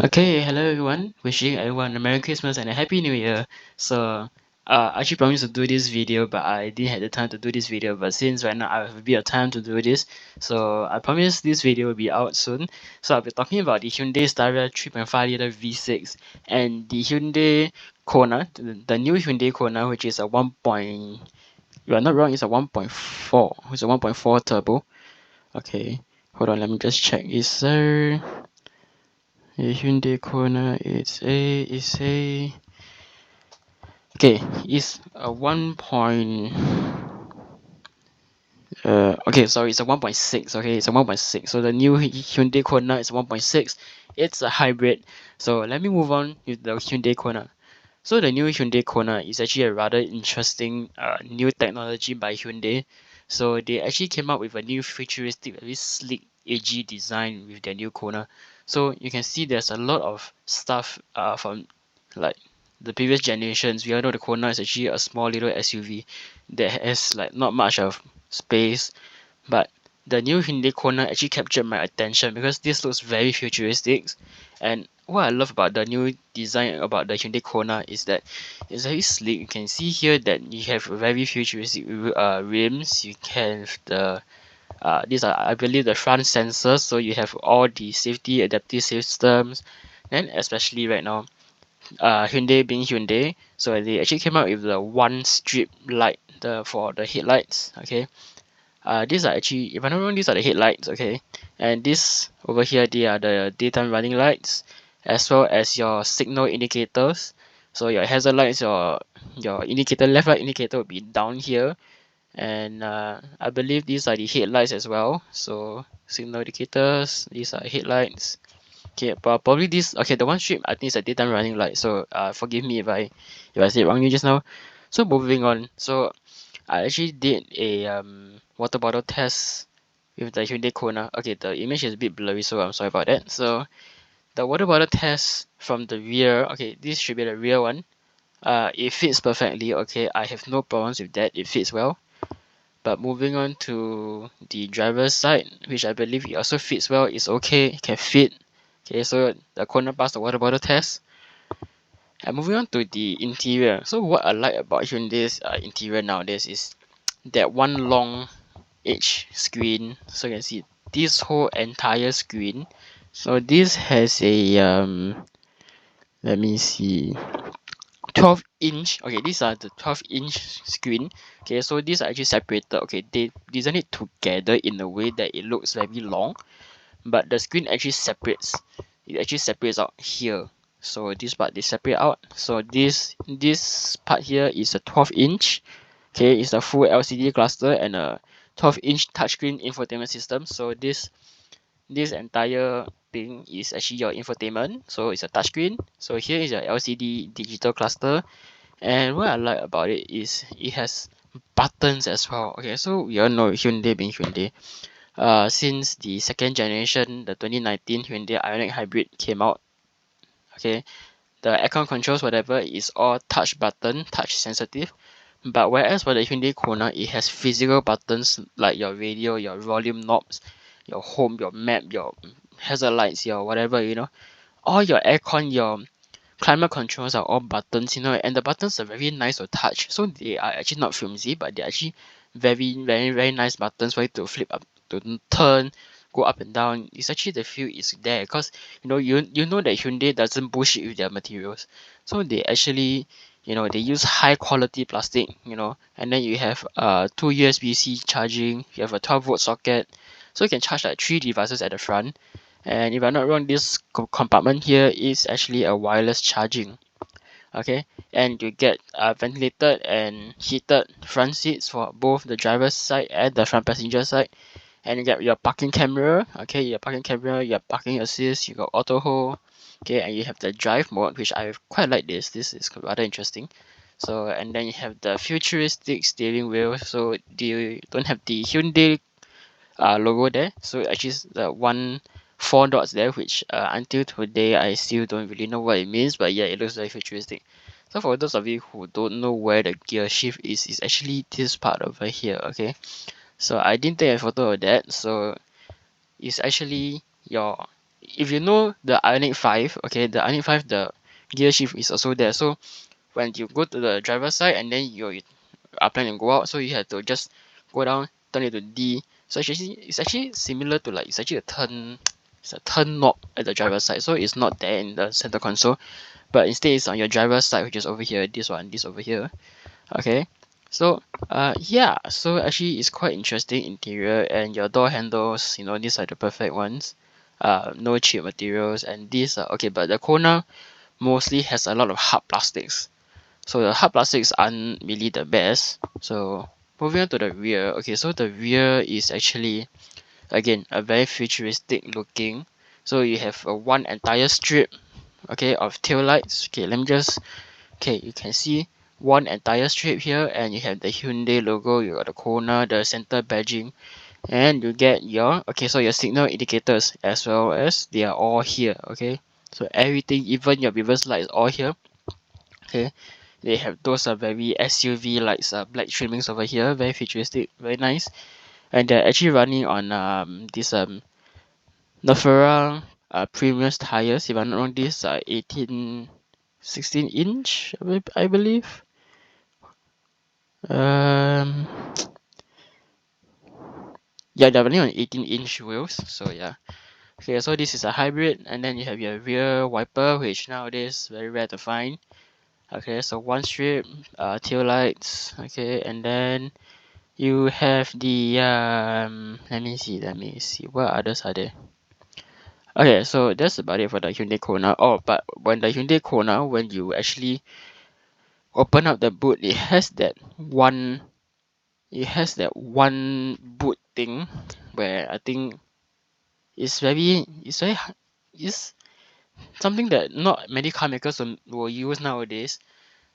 Okay, hello everyone. Wishing everyone a Merry Christmas and a Happy New Year. So, I actually promised to do this video, but I didn't have the time to do this video. But since right now I have a bit of time to do this, so I promise this video will be out soon. So I'll be talking about the Hyundai Staria 3.5 liter V6 and the Hyundai Kona, the new Hyundai Kona, which is a 1. You are not wrong, it's a 1.4. It's a 1.4 turbo. Okay, hold on, let me just check. Is there a Hyundai Kona? Okay, it's a 1. Okay, sorry, it's a 1.6. Okay, it's a 1.6. So the new Hyundai Kona is 1.6. It's a hybrid. So let me move on with the Hyundai Kona. So the new Hyundai Kona is actually a rather interesting new technology by Hyundai. So they actually came up with a new futuristic, very sleek, edgy design with their new Kona. So you can see there's a lot of stuff from like the previous generations. We all know the Kona is actually a small little SUV that has like not much of space, but the new Hyundai Kona actually captured my attention because this looks very futuristic. And what I love about the new design about the Hyundai Kona is that it's very sleek. You can see here that you have very futuristic rims. You can have the these are, I believe, the front sensors, so you have all the safety adaptive systems. And especially right now, Hyundai being Hyundai, so they actually came out with the one strip light for the headlights. Okay, these are actually, if I'm not wrong, these are the headlights. Okay, and this over here, they are the daytime running lights, as well as your signal indicators. So your hazard lights, your indicator, left right indicator will be down here, and I believe these are the headlights as well. So signal indicators, these are headlights. Okay, but probably this, okay, the one strip I think is a daytime running light. So forgive me if I said wrongly just now. So moving on. So I actually did a water bottle test with the Hyundai Kona. Okay, the image is a bit blurry, so I'm sorry about that. So the water bottle test from the rear. Okay, this should be the rear one. It fits perfectly. Okay, I have no problems with that. It fits well. But moving on to the driver's side, which I believe it also fits well, it's okay, it can fit. Okay, so the Kona passed the water bottle test. And moving on to the interior. So what I like about Hyundai's interior nowadays is that one long edge screen. So you can see this whole entire screen. So this has a let me see, 12-inch. Okay, these are the 12-inch screen. Okay, so these are actually separated. Okay, they design it together in a way that it looks very long, but the screen actually separates. It actually separates out here. So this part they separate out. So this part here is a 12-inch. Okay, it's a full LCD cluster and a 12-inch touchscreen infotainment system. So this entire thing is actually your infotainment. So it's a touchscreen. So here is your LCD digital cluster. And what I like about it is it has buttons as well. Okay, so we all know Hyundai being Hyundai. Since the second generation, the 2019 Hyundai Ioniq Hybrid came out, okay, the aircon controls, whatever, is all touch button, touch sensitive. But whereas for the Hyundai Kona, it has physical buttons like your radio, your volume knobs, your home, your map, your hazard lights, your whatever, all your aircon, your climate controls are all buttons, and the buttons are very nice to touch. So they are actually not flimsy, but they're actually very, very, very nice buttons for you to flip up, to turn, go up and down. It's actually the feel is there because you know that Hyundai doesn't bullshit with their materials. So they actually, they use high quality plastic, and then you have two USB-C charging, you have a 12-volt socket, so you can charge like three devices at the front. And if I'm not wrong, this compartment here is actually a wireless charging. Okay, and you get ventilated and heated front seats for both the driver's side and the front passenger side. And you get your parking camera. Okay, your parking camera, your parking assist, you got auto hold. Okay, and you have the drive mode, which I quite like this. This is rather interesting. So, and then you have the futuristic steering wheel. So you don't have the Hyundai logo there. So actually the one four dots there, which until today I still don't really know what it means, but yeah, it looks very futuristic. So for those of you who don't know where the gear shift is actually this part over here. Okay, so I didn't take a photo of that. So it's actually your if you know the Ioniq 5, okay, the Ioniq 5, the gear shift is also there. So when you go to the driver's side and then you are planning to go out, so you have to just go down, turn it to D. So it's actually similar to like, it's actually a turn, it's a turn knob at the driver's side. So it's not there in the center console, but instead it's on your driver's side, which is over here, this one, this over here. Okay, so yeah, so actually it's quite interesting interior, and your door handles, you know, these are the perfect ones. No cheap materials, and these are okay, but the Kona mostly has a lot of hard plastics. So the hard plastics aren't really the best. So moving on to the rear. Okay, so the rear is actually again a very futuristic looking. So you have a one entire strip, okay, of tail lights. Okay, let me just, okay, you can see one entire strip here, and you have the Hyundai logo, you got the Kona, the center badging, and you get your, okay, so your signal indicators as well, as they are all here. Okay, so everything, even your reverse light is all here. Okay, they have those very SUV lights, black trimmings over here, very futuristic, very nice, and they're actually running on this Nafara premium tires. If I'm not wrong, these are 16 inch, I believe. Um, yeah, they're running on 18-inch wheels. So yeah. Okay, so this is a hybrid, and then you have your rear wiper, which nowadays very rare to find. Okay, so one strip, tail lights. Okay, and then you have the let me see what others are there. Okay, so that's about it for the Hyundai Kona. Oh, but when the Hyundai Kona, when you actually open up the boot, it has that one boot thing where I think it's something that not many car makers will use nowadays.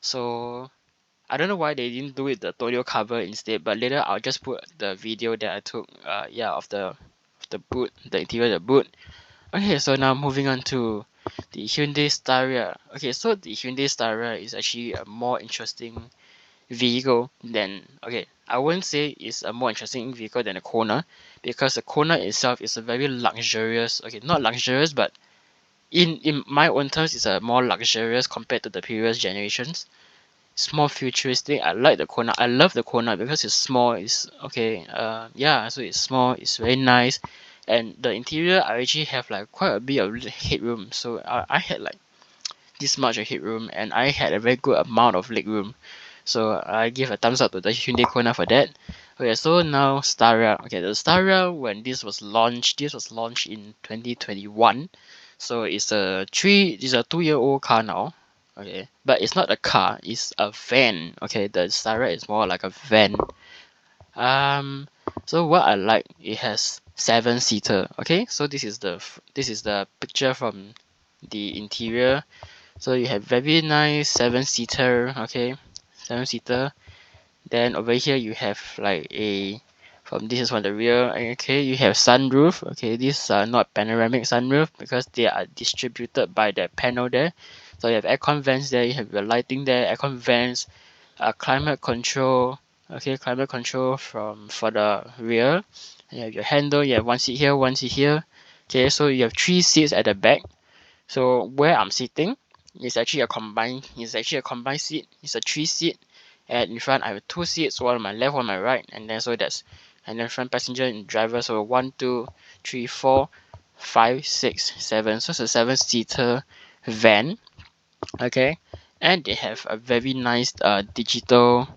So I don't know why they didn't do it the Toyo cover instead, but later I'll just put the video that I took yeah, of the boot, the interior of the boot. Okay, so now moving on to the Hyundai Staria. Okay, so the Hyundai Staria is actually a more interesting vehicle than, okay, I wouldn't say it's a more interesting vehicle than the Kona, because the Kona itself is a very luxurious, okay, not luxurious, but in my own terms, it's a more luxurious compared to the previous generations. It's more futuristic. I like the Kona. I love the Kona because it's small. It's okay. Yeah. So it's small. It's very nice, and the interior I actually have like quite a bit of headroom. So I had like this much of headroom, and I had a very good amount of legroom. So I give a thumbs up to the Hyundai Kona for that. Okay, so now Staria. Okay, the Staria, when this was launched in 2021. So it's a 2-year old car now. Okay, but it's not a car, it's a van. Okay, the Staria is more like a van. Um, so what I like, it has 7-seater. Okay, so this is the picture from the interior. So you have very nice 7-seater. Okay, 7-seater. Then over here you have like a, from this is from the rear. Okay, you have sunroof. Okay, these are not panoramic sunroof because they are distributed by the panel there. So you have aircon vents there, you have your lighting there, aircon vents, climate control. Okay, climate control for the rear. You have your handle, you have one seat here, one seat here. Okay, so you have 3 seats at the back. So where I'm sitting is actually a combined seat. It's a 3-seat, and in front I have 2 seats, one on my left, one on my right, and then so that's, and then front passenger and driver. So 1, 2, 3, 4, 5, 6, 7. So it's a 7-seater van. Okay, and they have a very nice digital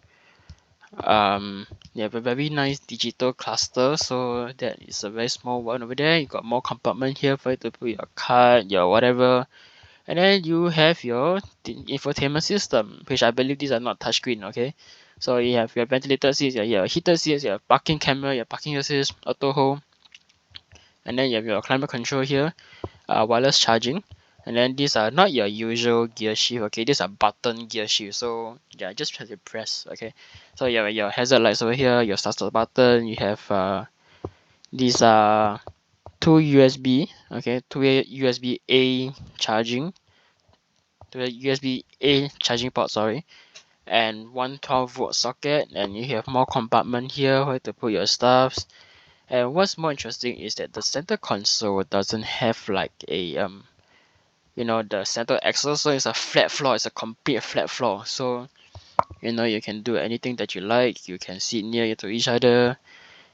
they have a very nice digital cluster. So that is a very small one over there. You got more compartment here for you to put your card, your whatever. And then you have your infotainment system, which I believe these are not touchscreen. Okay, so you have your ventilated seats, your heated seats, your parking camera, your parking assist, auto hold, and then you have your climate control here, wireless charging. And then these are not your usual gear shift. Okay, these are button gear shift. So yeah, just try to press. Okay, so you have your hazard lights over here, your start button. You have these are two USB. Okay, two USB A charging, to a USB-A charging port, sorry, and one 12-volt socket, and you have more compartment here where to put your stuffs. And what's more interesting is that the center console doesn't have like a the center axle, so it's a flat floor. It's a complete flat floor. So you can do anything that you like. You can sit near to each other.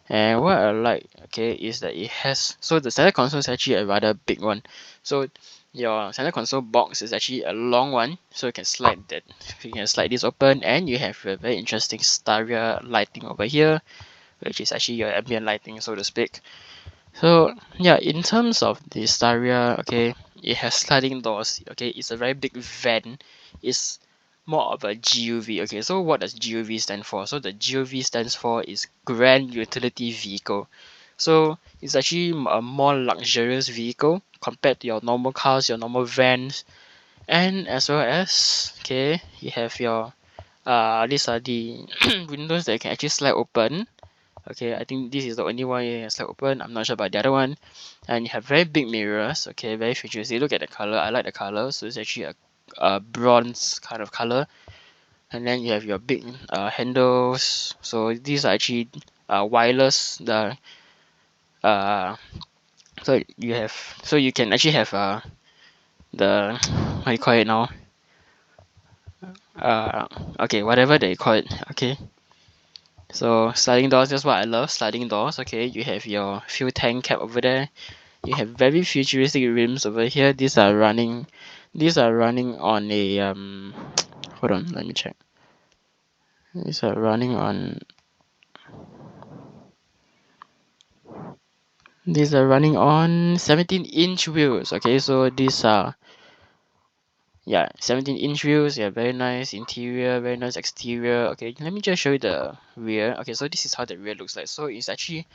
And what I like, okay, is that it has, so the center console is actually a rather big one. So your center console box is actually a long one, so you can slide this open, and you have a very interesting Staria lighting over here, which is actually your ambient lighting, so to speak. So yeah, in terms of the Staria, okay, it has sliding doors. Okay, it's a very big van. It's more of a GUV. Okay, so what does GUV stand for? So the GUV stands for is Grand Utility Vehicle. So it's actually a more luxurious vehicle compared to your normal cars, your normal vans, and as well as, okay, you have your these are the windows that you can actually slide open. Okay, I think this is the only one you can slide open. I'm not sure about the other one. And you have very big mirrors. Okay, very futuristic. Look at the color. I like the color. So it's actually a bronze kind of color. And then you have your big handles. So these are actually wireless. Uh so you can actually have the what do you call it now? Okay, whatever they call it. Okay. So sliding doors, that's what I love. Sliding doors. Okay, you have your fuel tank cap over there. You have very futuristic rims over here. These are running on a hold on, let me check. These are running on 17-inch wheels. Okay, so these are 17-inch wheels. Yeah, very nice interior, very nice exterior. Okay, let me just show you the rear. Okay, so this is how the rear looks like. So it's actually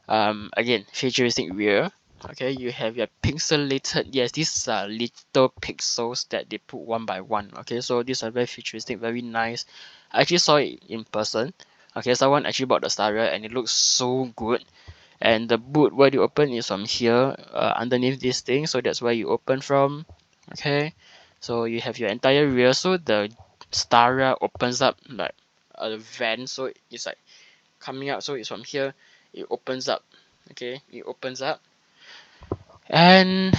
again, futuristic rear. Okay, you have your pixelated, yes, these are little pixels that they put one by one. Okay, so these are very futuristic, very nice. I actually saw it in person. Okay, someone actually bought the Staria and it looks so good. And the boot where you open is from here, underneath this thing, so that's where you open from. Okay, so you have your entire rear. So the Staria opens up like a van, so it's like coming out. So it's from here, it opens up. Okay, it opens up. And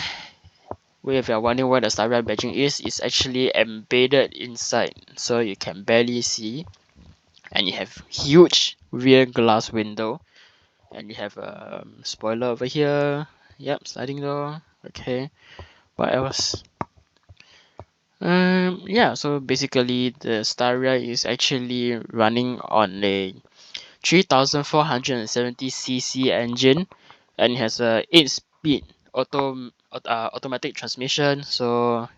if you're wondering where the Staria badging is, it's actually embedded inside, so you can barely see. And you have huge rear glass window, and you have a spoiler over here. Yep, sliding door. Okay, what else? Yeah, so basically the Staria is actually running on a 3470cc engine, and it has a 8-speed automatic transmission. So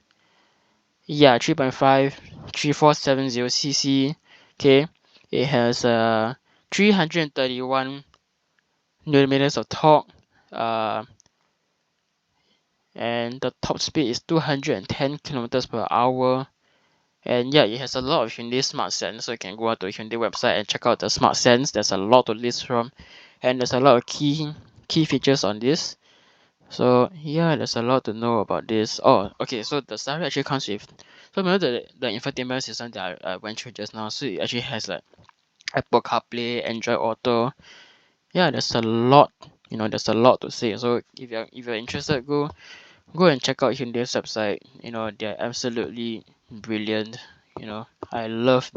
yeah, 3.5 3470cc. Okay, it has 331 newton-meters of torque, uh and the top speed is 210 kilometers per hour. And yeah, it has a lot of Hyundai Smart Sense, so you can go out to the Hyundai website and check out the Smart Sense. There's a lot to list from, and there's a lot of key features on this. So yeah, there's a lot to know about this. Oh, okay. So the Staria actually comes with, so remember the infotainment system that I went through just now. So it actually has like Apple CarPlay, Android Auto. Yeah, there's a lot. There's a lot to say. So if you're interested, go and check out Hyundai's website. They're absolutely brilliant. I love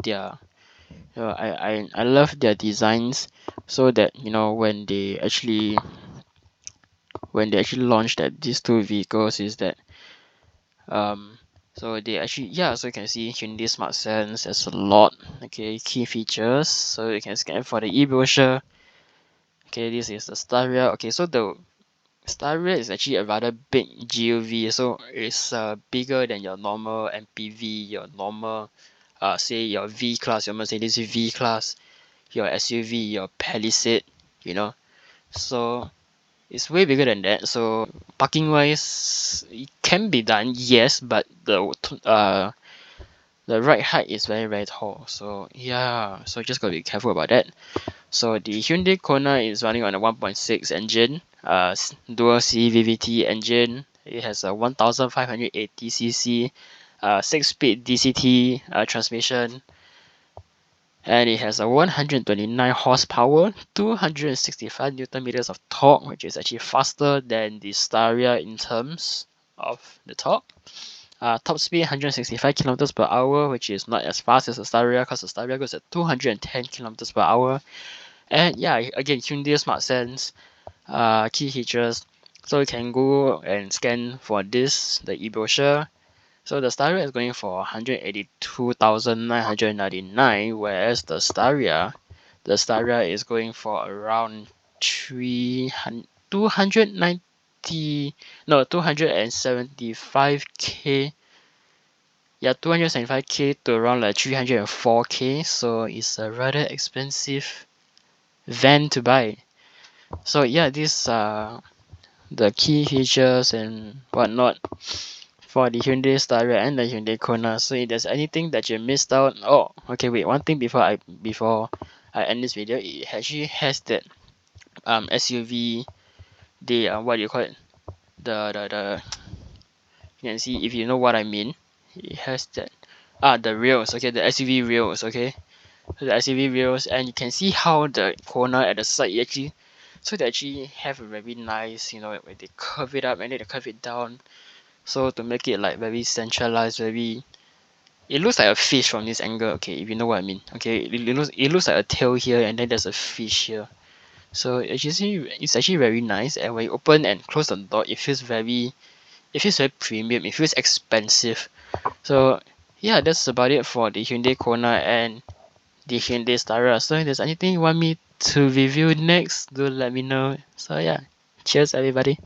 I love their designs, so that when they actually launched that these two vehicles is that so they actually, yeah, so you can see Hyundai Smart Sense. There's a lot. Okay, key features, so you can scan for the e-brochure. Okay, this is the Staria. Okay, so the Staria is actually a rather big GUV, so it's bigger than your normal MPV, your normal say your V class, your Mercedes V class, your SUV, your Palisade, you know. So it's way bigger than that. So parking wise, it can be done, yes, but the ride height is very very tall. So yeah, so just gotta be careful about that. So the Hyundai Kona is running on a 1.6 engine, dual CVT engine. It has a 1580cc, 6-speed DCT transmission. and it has a 129 horsepower, 265 newton meters of torque, which is actually faster than the Staria in terms of the torque. Top speed 165 kilometers per hour, which is not as fast as the Staria, because the Staria goes at 210 kilometers per hour. And yeah, again, Hyundai Smart Sense, key features. So you can go and scan for this, the e-brochure. So the Staria is going for 182,999, whereas the Staria is going for around 275k. Yeah, 275k to around like 304k. So it's a rather expensive van to buy. So yeah, these are the key features and whatnot for the Hyundai Staria and the Hyundai Kona. So if there's anything that you missed out, oh, okay, wait, one thing before I end this video, it actually has that SUV, the what do you call it? The you can see if you know what I mean. It has that the rails, okay, the SUV rails, okay, so the SUV rails, and you can see how the Kona at the side actually, so they actually have a very nice, you know, where they curve it up and then they curve it down, so to make it like very centralized, very. It looks like a fish from this angle, okay, if you know what I mean. Okay, it looks like a tail here and then there's a fish here. So it's actually very nice, and when you open and close the door, it feels very premium, it feels expensive. So yeah, that's about it for the Hyundai Kona and the Hyundai Staria. So if there's anything you want me to review next, do let me know. So yeah, cheers everybody.